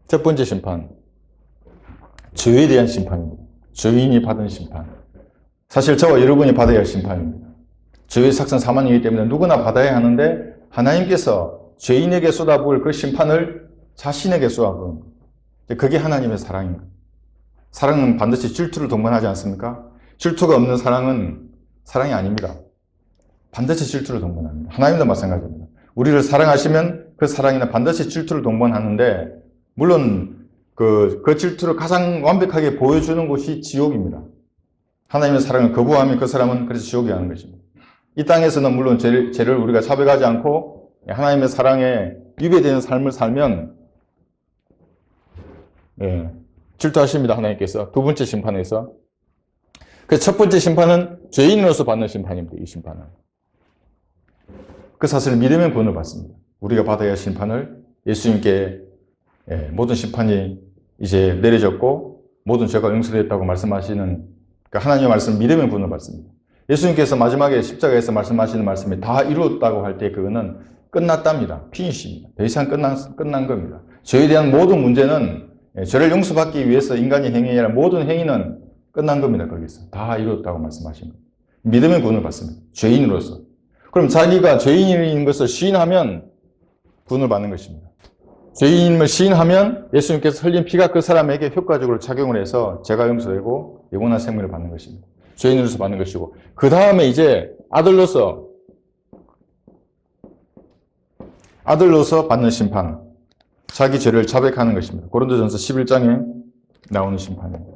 첫 번째 심판, 죄에 대한 심판입니다. 죄인이 받은 심판. 사실 저와 여러분이 받아야 할 심판입니다. 죄의 삭선 사망이기 때문에 누구나 받아야 하는데 하나님께서 죄인에게 쏟아부을 그 심판을 자신에게 쏟아부은 거예요. 그게 하나님의 사랑입니다. 사랑은 반드시 질투를 동반하지 않습니까? 질투가 없는 사랑은 사랑이 아닙니다. 반드시 질투를 동반합니다. 하나님도 마찬가지입니다. 우리를 사랑하시면 그 사랑에는 반드시 질투를 동반하는데, 물론 그 질투를 가장 완벽하게 보여주는 곳이 지옥입니다. 하나님의 사랑을 거부하면 그 사람은 그래서 지옥에 가는 것입니다. 이 땅에서는 물론 죄를 우리가 차별하지 않고 하나님의 사랑에 위배되는 삶을 살면 질투하십니다. 하나님께서. 두 번째 심판에서. 그래서 첫 번째 심판은 죄인으로서 받는 심판입니다. 이 심판은. 그 사실을 믿으면 구원을 받습니다. 우리가 받아야 할 심판을 예수님께 모든 심판이 이제 내려졌고 모든 죄가 용서되었다고 말씀하시는 그 하나님의 말씀을 믿으면 구원을 받습니다. 예수님께서 마지막에 십자가에서 말씀하시는 말씀이 다 이루었다고 할 때 그거는 끝났답니다. 피니시입니다. 더 이상 끝난 겁니다. 죄에 대한 모든 문제는 죄를 용서받기 위해서 인간이 행해야 할 모든 행위는 끝난 겁니다. 거기서 다 이루었다고 말씀하신 겁니다. 믿으면 구원을 받습니다. 죄인으로서. 그럼 자기가 죄인인 것을 시인하면 구원을 받는 것입니다. 죄인임을 시인하면 예수님께서 흘린 피가 그 사람에게 효과적으로 작용을 해서 죄가 용서되고 영원한 생명을 받는 것입니다. 죄인으로서 받는 것이고, 그 다음에 이제 아들로서 받는 심판, 자기 죄를 자백하는 것입니다. 고린도전서 11장에 나오는 심판입니다.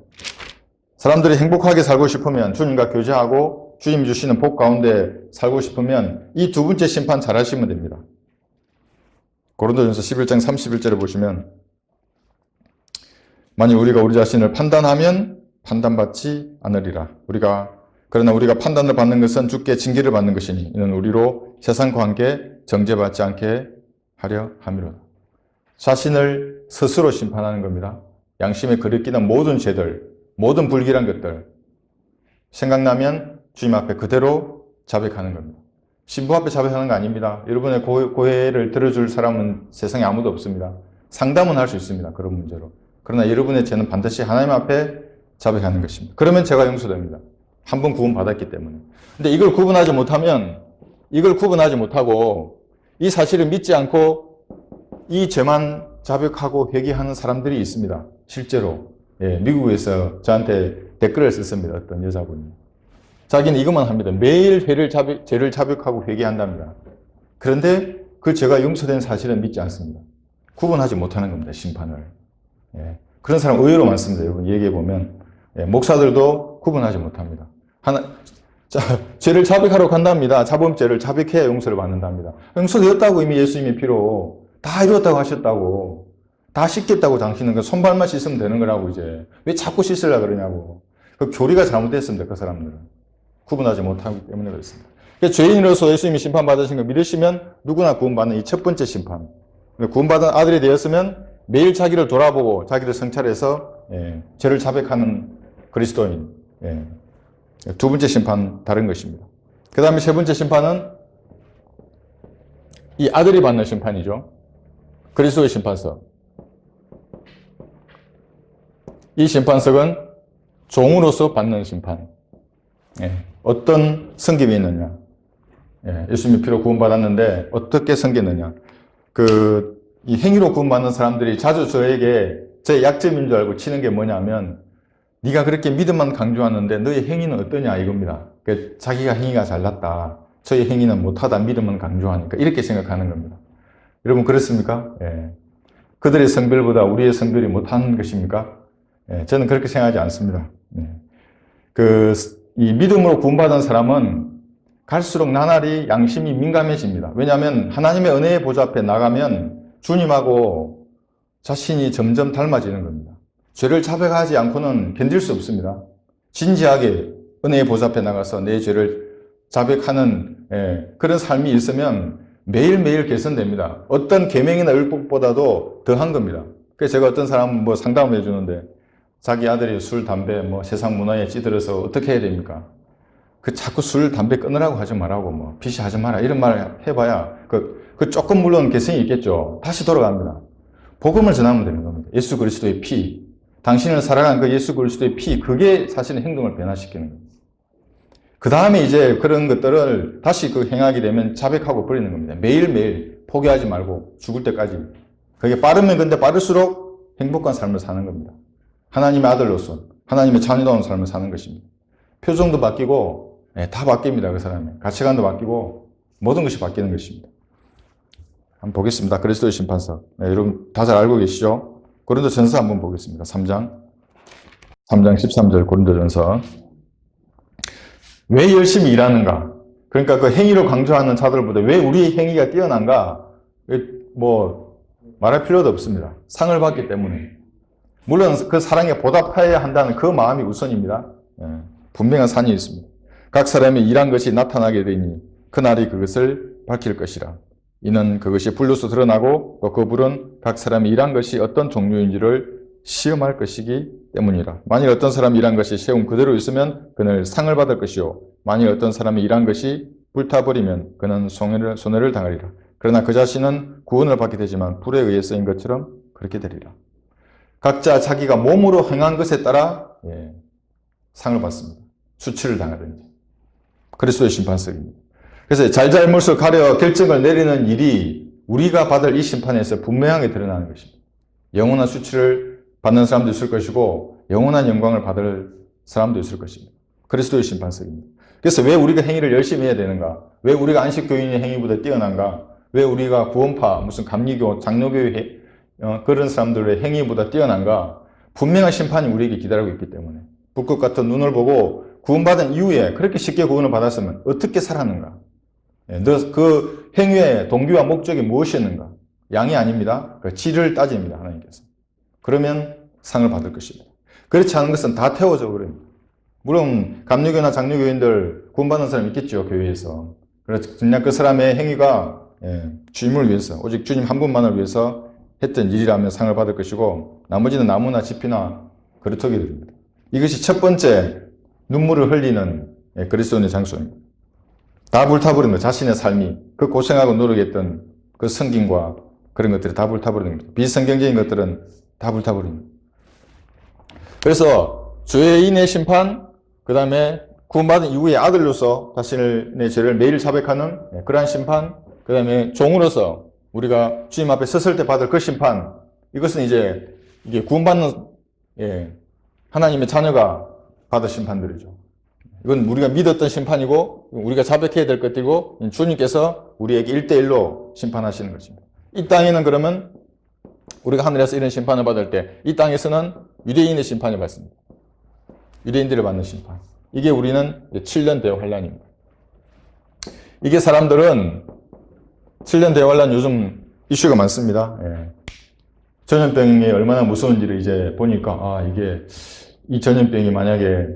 사람들이 행복하게 살고 싶으면, 주님과 교제하고 주님 주시는 복 가운데 살고 싶으면 이 두 번째 심판 잘 하시면 됩니다. 고린도전서 11장 31절을 보시면, 만일 우리가 우리 자신을 판단하면 판단받지 않으리라. 그러나 우리가 판단을 받는 것은 주께 징계를 받는 것이니 이는 우리로 세상과 함께 정죄받지 않게 하려 함이로다. 자신을 스스로 심판하는 겁니다. 양심에 거리끼는 모든 죄들, 모든 불길한 것들 생각나면 주님 앞에 그대로 자백하는 겁니다. 신부 앞에 자백하는 거 아닙니다. 여러분의 고해를 들어줄 사람은 세상에 아무도 없습니다. 상담은 할 수 있습니다. 그런 문제로. 그러나 여러분의 죄는 반드시 하나님 앞에 자백하는 것입니다. 그러면 죄가 용서됩니다. 한 번 구원받았기 때문에. 근데 이걸 구분하지 못하고 이 사실을 믿지 않고 이 죄만 자백하고 회개하는 사람들이 있습니다. 실제로. 미국에서 저한테 댓글을 썼습니다. 어떤 여자분이. 자기는 이것만 합니다. 매일 죄를 자백하고 회개한답니다. 그런데 그 죄가 용서된 사실은 믿지 않습니다. 구분하지 못하는 겁니다. 심판을. 그런 사람 의외로 많습니다. 여러분 얘기해보면. 목사들도 구분하지 못합니다. 죄를 자백하러 간답니다. 자범죄를 자백해야 용서를 받는답니다. 용서되었다고 이미 예수님의 피로 다 이루었다고 하셨다고. 다 씻겠다고 당신은 그 손발만 씻으면 되는 거라고 이제. 왜 자꾸 씻으려고 그러냐고. 그 교리가 잘못됐습니다. 그 사람들은. 구분하지 못하기 때문에 그렇습니다. 죄인으로서 예수님이 심판받으신 걸 믿으시면 누구나 구원받는 이 첫 번째 심판. 구원받은 아들이 되었으면 매일 자기를 돌아보고 자기를 성찰해서 죄를 자백하는 그리스도인. 두 번째 심판 다른 것입니다. 그 다음에 세 번째 심판은 이 아들이 받는 심판이죠. 그리스도의 심판석. 이 심판석은 종으로서 받는 심판. 어떤 성김이 있느냐. 예수님의 피로 구원받았는데 어떻게 섬겼느냐. 이 행위로 구원받는 사람들이 자주 저에게 제 약점인 줄 알고 치는 게 뭐냐면, 네가 그렇게 믿음만 강조하는데 너의 행위는 어떠냐 이겁니다. 자기가 행위가 잘났다. 저의 행위는 못하다. 믿음만 강조하니까. 이렇게 생각하는 겁니다. 여러분 그렇습니까? 그들의 성별보다 우리의 성별이 못한 것입니까? 저는 그렇게 생각하지 않습니다. 이 믿음으로 구원받은 사람은 갈수록 나날이 양심이 민감해집니다. 왜냐하면 하나님의 은혜의 보좌 앞에 나가면 주님하고 자신이 점점 닮아지는 겁니다. 죄를 자백하지 않고는 견딜 수 없습니다. 진지하게 은혜의 보좌 앞에 나가서 내 죄를 자백하는 그런 삶이 있으면 매일매일 개선됩니다. 어떤 계명이나 율법보다도 더한 겁니다. 그래서 제가 어떤 사람 상담을 해주는데 자기 아들이 술, 담배, 세상 문화에 찌들어서 어떻게 해야 됩니까? 자꾸 술, 담배 끊으라고 하지 말라고, 피시하지 마라. 이런 말 해봐야, 조금 물론 개성이 있겠죠. 다시 돌아갑니다. 복음을 전하면 되는 겁니다. 예수 그리스도의 피, 당신을 살아간 그 예수 그리스도의 피, 그게 사실은 행동을 변화시키는 거예요. 그 다음에 이제 그런 것들을 다시 그 행하게 되면 자백하고 버리는 겁니다. 매일매일 포기하지 말고 죽을 때까지. 그게 빠르면 근데 빠를수록 행복한 삶을 사는 겁니다. 하나님의 아들로서, 하나님의 자녀다운 삶을 사는 것입니다. 표정도 바뀌고, 다 바뀝니다. 그 사람의. 가치관도 바뀌고, 모든 것이 바뀌는 것입니다. 한번 보겠습니다. 그리스도의 심판서. 여러분 다 잘 알고 계시죠? 고린도전서 한번 보겠습니다. 3장 13절 고린도전서. 왜 열심히 일하는가? 그러니까 그 행위를 강조하는 자들보다 왜 우리의 행위가 뛰어난가? 뭐 말할 필요도 없습니다. 상을 받기 때문에. 물론 그 사랑에 보답해야 한다는 그 마음이 우선입니다. 분명한 산이 있습니다. 각 사람이 일한 것이 나타나게 되니 그날이 그것을 밝힐 것이라. 이는 그것이 불로서 드러나고 또 그 불은 각 사람이 일한 것이 어떤 종류인지를 시험할 것이기 때문이라. 만일 어떤 사람이 일한 것이 세움 그대로 있으면 그는 상을 받을 것이요 만일 어떤 사람이 일한 것이 불타버리면 그는 손해를 당하리라. 그러나 그 자신은 구원을 받게 되지만 불에 의해 쓰인 것처럼 그렇게 되리라. 각자 자기가 몸으로 행한 것에 따라 상을 받습니다. 수치를 당하든지. 그리스도의 심판석입니다. 그래서 잘잘못을 가려 결정을 내리는 일이 우리가 받을 이 심판에서 분명하게 드러나는 것입니다. 영원한 수치를 받는 사람도 있을 것이고 영원한 영광을 받을 사람도 있을 것입니다. 그리스도의 심판석입니다. 그래서 왜 우리가 행위를 열심히 해야 되는가? 왜 우리가 안식교인의 행위보다 뛰어난가? 왜 우리가 구원파, 무슨 감리교, 장로교의 그런 사람들의 행위보다 뛰어난가? 분명한 심판이 우리에게 기다리고 있기 때문에 불꽃 같은 눈을 보고 구원받은 이후에 그렇게 쉽게 구원을 받았으면 어떻게 살았는가? 너 그 행위의 동기와 목적이 무엇이었는가? 양이 아닙니다. 그 질을 따집니다. 하나님께서. 그러면 상을 받을 것입니다. 그렇지 않은 것은 다 태워져 버립니다. 물론 감리교나 장로교인들 구원받는 사람이 있겠죠. 교회에서. 그래서 그냥 그 사람의 행위가 주님을 위해서 오직 주님 한 분만을 위해서 했던 일이라면 상을 받을 것이고 나머지는 나무나 짚이나 그렇게 됩니다. 이것이 첫 번째 눈물을 흘리는 그리스도인의 장소입니다. 다 불타버리는 것, 자신의 삶이 그 고생하고 노력했던 그 성김과 그런 것들이 다 불타버리는 겁니다. 비성경적인 것들은 다 불타버립니다. 그래서 죄인의 심판, 그 다음에 구원받은 이후의 아들로서 자신의 죄를 매일 자백하는 그러한 심판, 그 다음에 종으로서 우리가 주님 앞에 섰을 때 받을 그 심판, 이것은 이제 이게 구원받는 하나님의 자녀가 받을 심판들이죠. 이건 우리가 믿었던 심판이고 우리가 자백해야 될 것들이고 주님께서 우리에게 1대1로 심판하시는 것입니다. 이 땅에는 그러면 우리가 하늘에서 이런 심판을 받을 때 이 땅에서는 유대인의 심판을 받습니다. 유대인들을 받는 심판. 이게 우리는 7년 대환란입니다. 이게 사람들은 7년 대환란 요즘 이슈가 많습니다. 전염병이 얼마나 무서운지를 이제 보니까 이게 이 전염병이 만약에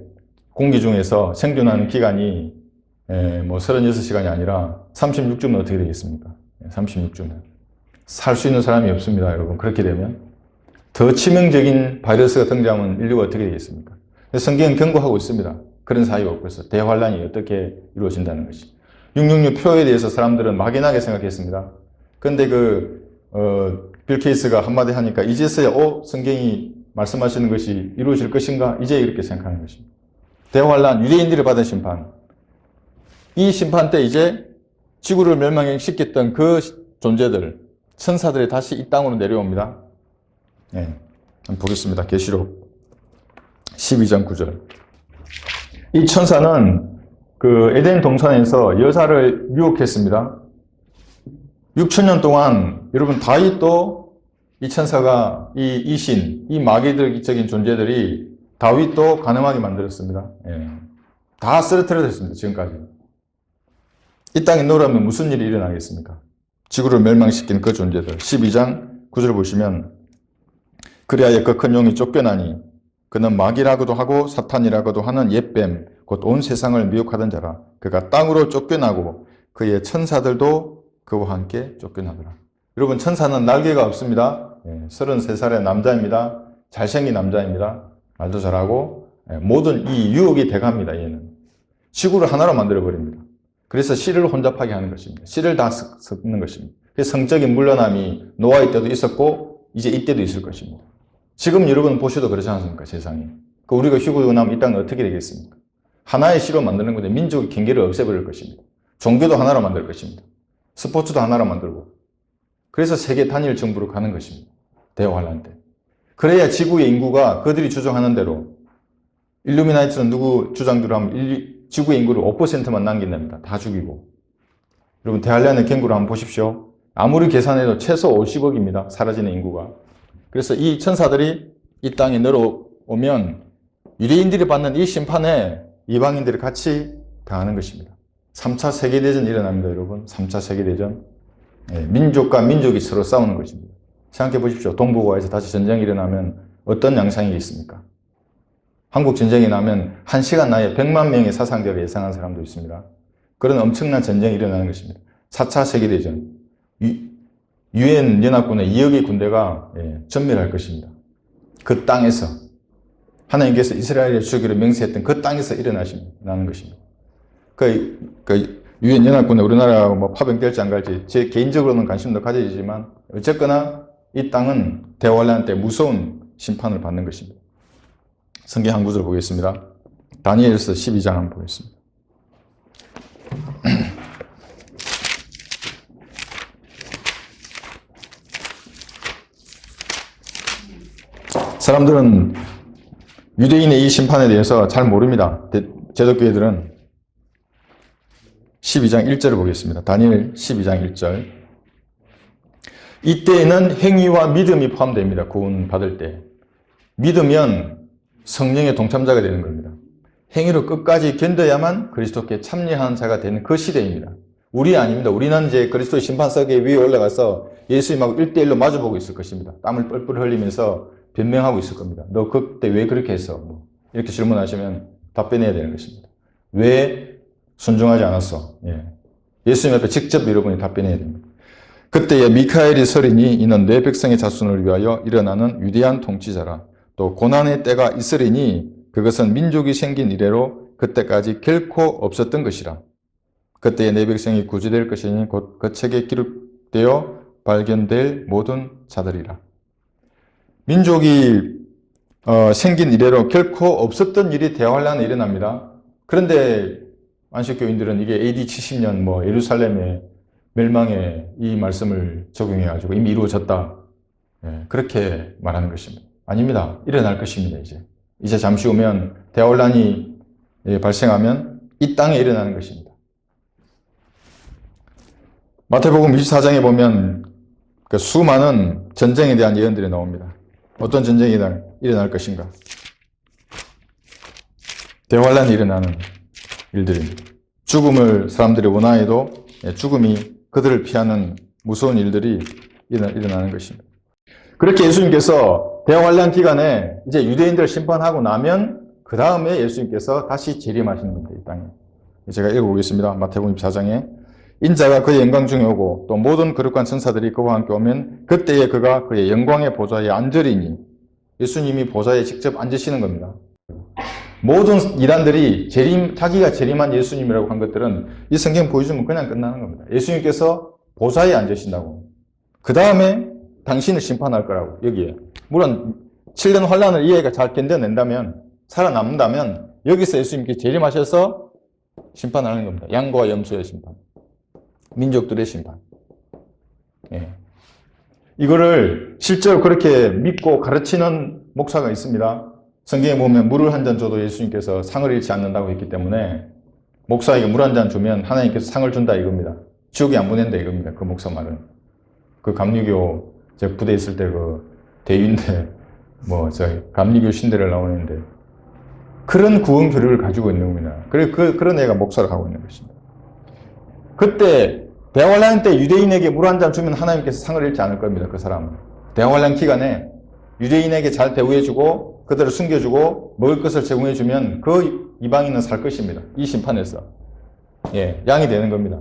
공기 중에서 생존하는 기간이 뭐 36시간이 아니라 36주면 어떻게 되겠습니까? 36주면. 살 수 있는 사람이 없습니다, 여러분. 그렇게 되면. 더 치명적인 바이러스가 등장하면 인류가 어떻게 되겠습니까? 성경은 경고하고 있습니다. 그런 사이가 없고 있어. 대환란이 어떻게 이루어진다는 것이. 666 표에 대해서 사람들은 막연하게 생각했습니다. 근데 빌 게이츠가 한마디 하니까 이제서야 성경이 말씀하시는 것이 이루어질 것인가? 이제 이렇게 생각하는 것입니다. 대환란, 유대인들이 받은 심판. 이 심판 때 이제 지구를 멸망시켰던 그 존재들, 천사들이 다시 이 땅으로 내려옵니다. 한번 보겠습니다. 계시록 12장 9절. 이 천사는 그 에덴 동산에서 여자를 유혹했습니다. 6천년 동안 여러분 다윗도 이 천사가 이 신, 이 마귀적인 존재들이 다윗도 가늠하게 만들었습니다. 다 쓰러뜨려졌습니다. 지금까지. 이 땅에 놓으라면 무슨 일이 일어나겠습니까? 지구를 멸망시킨 그 존재들. 12장 9절 보시면 그리하여 그 큰 용이 쫓겨나니 그는 마귀라고도 하고 사탄이라고도 하는 옛뱀 곧 온 세상을 미혹하던 자라. 그가 땅으로 쫓겨나고 그의 천사들도 그와 함께 쫓겨나더라. 여러분 천사는 날개가 없습니다. 33살의 남자입니다. 잘생긴 남자입니다. 말도 잘하고 모든 이 유혹이 돼갑니다. 얘는 지구를 하나로 만들어버립니다. 그래서 씨를 혼잡하게 하는 것입니다. 씨를 다 섞는 것입니다. 그래서 성적인 물러남이 노아의 때도 있었고 이제 이때도 있을 것입니다. 지금 여러분 보셔도 그렇지 않습니까? 세상이. 우리가 휴거되고 나면 이 땅은 어떻게 되겠습니까? 하나의 시로 만드는 건데 민족의 경계를 없애버릴 것입니다. 종교도 하나로 만들 것입니다. 스포츠도 하나로 만들고. 그래서 세계 단일 정부로 가는 것입니다. 대환란 때. 그래야 지구의 인구가 그들이 주장하는 대로, 일루미나이트는 누구 주장대로 하면 지구의 인구를 5%만 남긴답니다. 다 죽이고. 여러분 대환란의 경고를 한번 보십시오. 아무리 계산해도 최소 50억입니다. 사라지는 인구가. 그래서 이 천사들이 이 땅에 내려오면 유대인들이 받는 이 심판에 이방인들이 같이 당하는 것입니다. 3차 세계대전이 일어납니다. 여러분. 3차 세계대전. 민족과 민족이 서로 싸우는 것입니다. 생각해 보십시오. 동북아에서 다시 전쟁이 일어나면 어떤 양상이 있습니까? 한국 전쟁이 나면 1시간 내에 100만 명의 사상자를 예상한 사람도 있습니다. 그런 엄청난 전쟁이 일어나는 것입니다. 4차 세계대전. 유엔 연합군의 2억의 군대가 전멸할 것입니다. 그 땅에서 하나님께서 이스라엘의 주기로 맹세했던 그 땅에서 일어나는 것입니다. 유엔 연합군에 우리나라가 뭐 파병될지 안 갈지 제 개인적으로는 관심도 가져지지만 어쨌거나 이 땅은 대환란 때 무서운 심판을 받는 것입니다. 성경 한 구절 보겠습니다. 다니엘서 12장 한번 보겠습니다. 사람들은 유대인의 이 심판에 대해서 잘 모릅니다. 제독교회들은 12장 1절을 보겠습니다. 다니엘 12장 1절. 이때에는 행위와 믿음이 포함됩니다. 구원 받을 때. 믿으면 성령의 동참자가 되는 겁니다. 행위로 끝까지 견뎌야만 그리스도께 참여하는 자가 되는 그 시대입니다. 우리 아닙니다. 우리는 이제 그리스도의 심판석에 위에 올라가서 예수님하고 1대1로 마주보고 있을 것입니다. 땀을 뻘뻘 흘리면서 변명하고 있을 겁니다. 너 그때 왜 그렇게 했어? 이렇게 질문하시면 답변해야 되는 것입니다. 왜 순종하지 않았어? 예수님 앞에 직접 여러분이 답변해야 됩니다. 그때에 미카엘이 서리니 이는 내 백성의 자손을 위하여 일어나는 위대한 통치자라. 또 고난의 때가 있으리니 그것은 민족이 생긴 이래로 그때까지 결코 없었던 것이라. 그때에 내 백성이 구주될 것이니 곧 그 책에 기록되어 발견될 모든 자들이라. 민족이 생긴 이래로 결코 없었던 일이 대환란에 일어납니다. 그런데 안식교인들은 이게 AD 70년 예루살렘의 멸망에 이 말씀을 적용해가지고 이미 이루어졌다. 그렇게 말하는 것입니다. 아닙니다. 일어날 것입니다. 이제 잠시 후면 대환란이 발생하면 이 땅에 일어나는 것입니다. 마태복음 24장에 보면 수많은 전쟁에 대한 예언들이 나옵니다. 어떤 전쟁이 일어날 것인가? 대환란이 일어나는 일들입니다. 죽음을 사람들이 원하여도 죽음이 그들을 피하는 무서운 일들이 일어나는 것입니다. 그렇게 예수님께서 대환란 기간에 이제 유대인들을 심판하고 나면 그 다음에 예수님께서 다시 재림하시는 겁니다. 이 땅에. 제가 읽어보겠습니다. 마태복음 24장에 인자가 그의 영광 중에 오고 또 모든 거룩한 천사들이 그와 함께 오면 그때에 그가 그의 영광의 보좌에 앉으리니 예수님이 보좌에 직접 앉으시는 겁니다. 모든 이단들이 자기가 재림한 예수님이라고 한 것들은 이 성경 보여주면 그냥 끝나는 겁니다. 예수님께서 보좌에 앉으신다고. 그 다음에 당신을 심판할 거라고, 여기에. 물론 7년 환란을 이해가 잘 견뎌낸다면, 살아남는다면 여기서 예수님께 재림하셔서 심판하는 겁니다. 양과 염소의 심판. 민족들의 심판. 이거를 실제로 그렇게 믿고 가르치는 목사가 있습니다. 성경에 보면 물을 한 잔 줘도 예수님께서 상을 잃지 않는다고 했기 때문에 목사에게 물 한 잔 주면 하나님께서 상을 준다 이겁니다. 지옥에 안 보낸다 이겁니다. 그 목사 말은. 그 감리교 제가 부대에 있을 때 그 대위인데 저희 감리교 신대를 나오는데 그런 구원 교류를 가지고 있는 겁니다. 그런 애가 목사를 하고 있는 것입니다. 그때 대환란 때 유대인에게 물 한 잔 주면 하나님께서 상을 잃지 않을 겁니다. 그 사람은. 대환란 기간에 유대인에게 잘 대우해주고 그들을 숨겨주고 먹을 것을 제공해주면 그 이방인은 살 것입니다. 이 심판에서. 양이 되는 겁니다.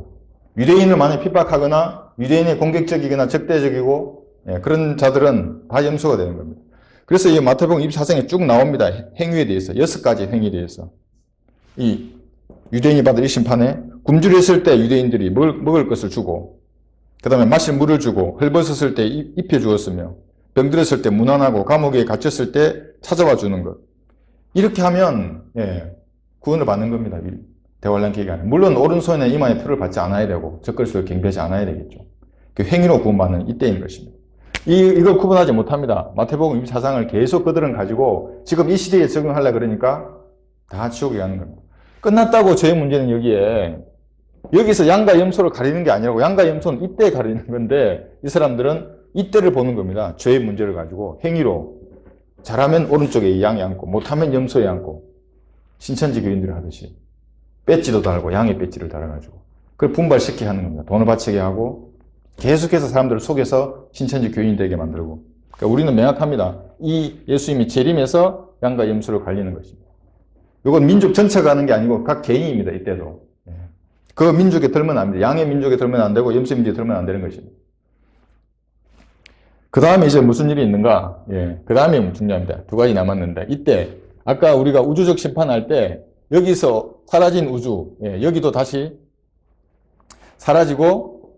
유대인을 만약 핍박하거나 유대인이 공격적이거나 적대적이고 그런 자들은 다 염소가 되는 겁니다. 그래서 이 마태복음 24장에 쭉 나옵니다. 행위에 대해서 6가지 행위에 대해서. 이 유대인이 받을 이 심판에 굶주려 있을 때 유대인들이 먹을 것을 주고 그 다음에 마실 물을 주고 헐벗었을 때 입혀 주었으며 병들었을 때 무난하고 감옥에 갇혔을 때 찾아와 주는 것. 이렇게 하면 구원을 받는 겁니다. 대환란 기간에. 물론 오른손에 이마에 표를 받지 않아야 되고 적그리스도를 경배하지 않아야 되겠죠. 그 행위로 구원받는 이때인 것입니다. 이걸 구분하지 못합니다. 마태복음 24장을 계속 그들은 가지고 지금 이 시대에 적용하려고 그러니까 다 지옥에 가는 겁니다. 끝났다고 죄의 문제는 여기서 양과 염소를 가리는 게 아니라고, 양과 염소는 이때에 가리는 건데 이 사람들은 이때를 보는 겁니다. 죄의 문제를 가지고 행위로 잘하면 오른쪽에 양이 앉고 못하면 염소에 앉고 신천지 교인들이 하듯이 배지도 달고 양의 배지를 달아가지고 그걸 분발시키게 하는 겁니다. 돈을 바치게 하고 계속해서 사람들을 속여서 신천지 교인이 되게 만들고. 그러니까 우리는 명확합니다. 이 예수님이 재림해서 양과 염소를 갈리는 것입니다. 이건 민족 전체가 하는 게 아니고 각 개인입니다. 이때도. 그 민족에 들면 안 됩니다. 양의 민족에 들면 안 되고 염소 민족에 들면 안 되는 것입니다. 그 다음에 이제 무슨 일이 있는가? 그 다음에 중요합니다. 두 가지 남았는데 이때 아까 우리가 우주적 심판할 때 여기서 사라진 우주, 여기도 다시 사라지고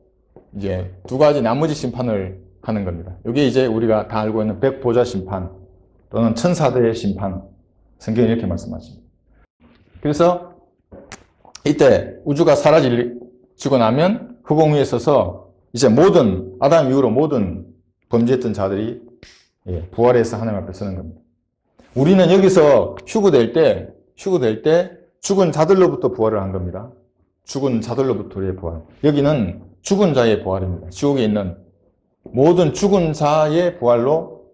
이제 두 가지 나머지 심판을 하는 겁니다. 이게 이제 우리가 다 알고 있는 백보자 심판 또는 천사대의 심판, 성경이 이렇게 말씀하십니다. 그래서 이때 우주가 사라지고 나면 후공 위에 서서 이제 모든 아담 이후로 모든 범죄했던 자들이 부활해서 하나님 앞에 서는 겁니다. 우리는 여기서 휴거될 때 죽은 자들로부터 부활을 한 겁니다. 죽은 자들로부터의 부활. 여기는 죽은 자의 부활입니다. 지옥에 있는 모든 죽은 자의 부활로,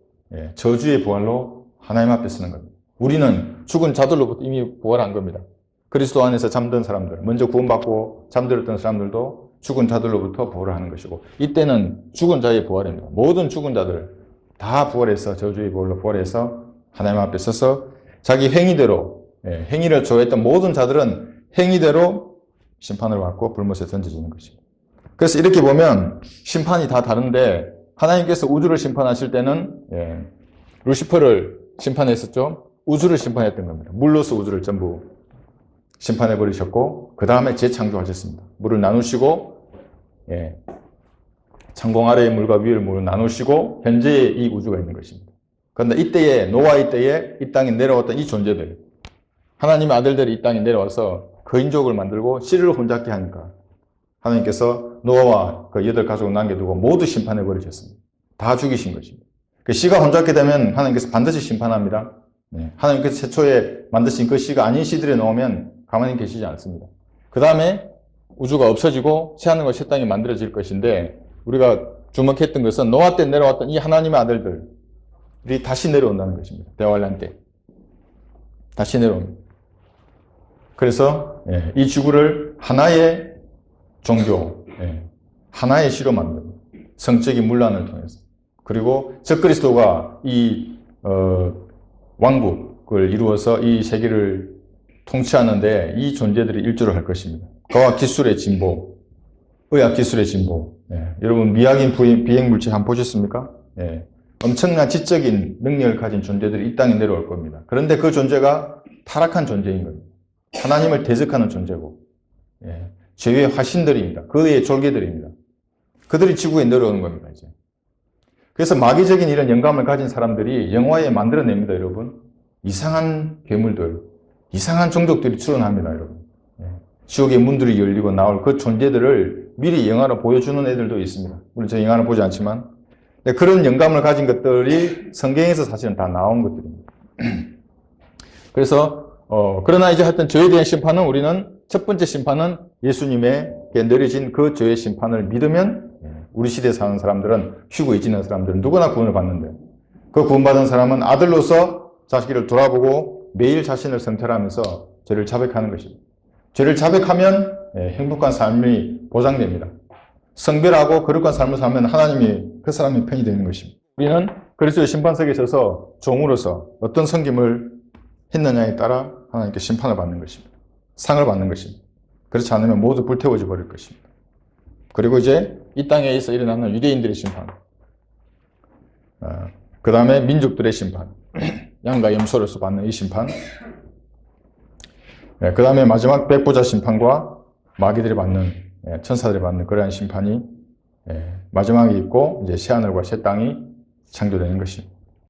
저주의 부활로 하나님 앞에 서는 겁니다. 우리는 죽은 자들로부터 이미 부활한 겁니다. 그리스도 안에서 잠든 사람들, 먼저 구원받고 잠들었던 사람들도 죽은 자들로부터 부활을 하는 것이고, 이때는 죽은 자의 부활입니다. 모든 죽은 자들 다 부활해서, 저주의 부활로 부활해서 하나님 앞에 서서 자기 행위대로, 행위를 좋아했던 모든 자들은 행위대로 심판을 받고 불못에 던져지는 것입니다. 그래서 이렇게 보면 심판이 다 다른데, 하나님께서 우주를 심판하실 때는 루시퍼를 심판했었죠. 우주를 심판했던 겁니다. 물로서 우주를 전부 심판해 버리셨고, 그 다음에 재창조하셨습니다. 물을 나누시고, 창공 아래의 물과 위의 물을 나누시고 현재의 이 우주가 있는 것입니다. 그런데 이때에, 노아의 때에 이 땅에 내려왔던 이 존재들, 하나님의 아들들이 이 땅에 내려와서 거인족을 만들고 씨를 혼잡게 하니까 하나님께서 노아와 그 8가족을 남겨두고 모두 심판해 버리셨습니다. 다 죽이신 것입니다. 그 씨가 혼잡게 되면 하나님께서 반드시 심판합니다. 하나님께서 최초에 만드신 그 씨가 아닌 씨들에 넣으면 가만히 계시지 않습니다. 그 다음에 우주가 없어지고 새하늘과 새 땅이 만들어질 것인데, 우리가 주목했던 것은 노아 때 내려왔던 이 하나님의 아들들이 다시 내려온다는 것입니다. 대환란 때 다시 내려옵니다. 그래서 이 지구를 하나의 종교, 하나의 시로 만듭니다. 성적인 문란을 통해서. 그리고 적그리스도가 이 왕국을 이루어서 이 세계를 통치하는데 이 존재들이 일조를 할 것입니다. 과학 기술의 진보, 의학 기술의 진보. 여러분 미확인 비행물체 한번 보셨습니까? 엄청난 지적인 능력을 가진 존재들이 이 땅에 내려올 겁니다. 그런데 그 존재가 타락한 존재인 겁니다. 하나님을 대적하는 존재고, 죄의 화신들입니다. 그의 졸개들입니다. 그들이 지구에 내려오는 겁니다, 이제. 그래서 마귀적인 이런 영감을 가진 사람들이 영화에 만들어냅니다, 여러분. 이상한 괴물들, 이상한 종족들이 출현합니다, 여러분. 지옥의 문들이 열리고 나올 그 존재들을 미리 영화로 보여주는 애들도 있습니다. 물론 제가 영화를 보지 않지만. 그런 영감을 가진 것들이 성경에서 사실은 다 나온 것들입니다. 그래서, 그러나 이제 하여튼 죄에 대한 심판은 우리는 첫 번째 심판은 예수님에게 내려진 그 죄의 심판을 믿으면 우리 시대에 사는 사람들은, 휴거에 지는 사람들은 누구나 구원을 받는데, 그 구원받은 사람은 아들로서 자식을 돌아보고 매일 자신을 성찰하면서 죄를 자백하는 것입니다. 죄를 자백하면 행복한 삶이 보장됩니다. 성별하고 거룩한 삶을 살면 하나님이 그 사람의 편이 되는 것입니다. 우리는 그리스도의 심판석에 서서 종으로서 어떤 섬김을 했느냐에 따라 하나님께 심판을 받는 것입니다. 상을 받는 것입니다. 그렇지 않으면 모두 불태워져 버릴 것입니다. 그리고 이제 이 땅에서 일어나는 유대인들의 심판, 그 다음에 민족들의 심판, 양과 염소로서 받는 이 심판, 그 다음에 마지막 백보자 심판과 마귀들이 받는, 천사들이 받는 그러한 심판이 마지막에 있고, 이제 새하늘과 새 땅이 창조되는 것입니다.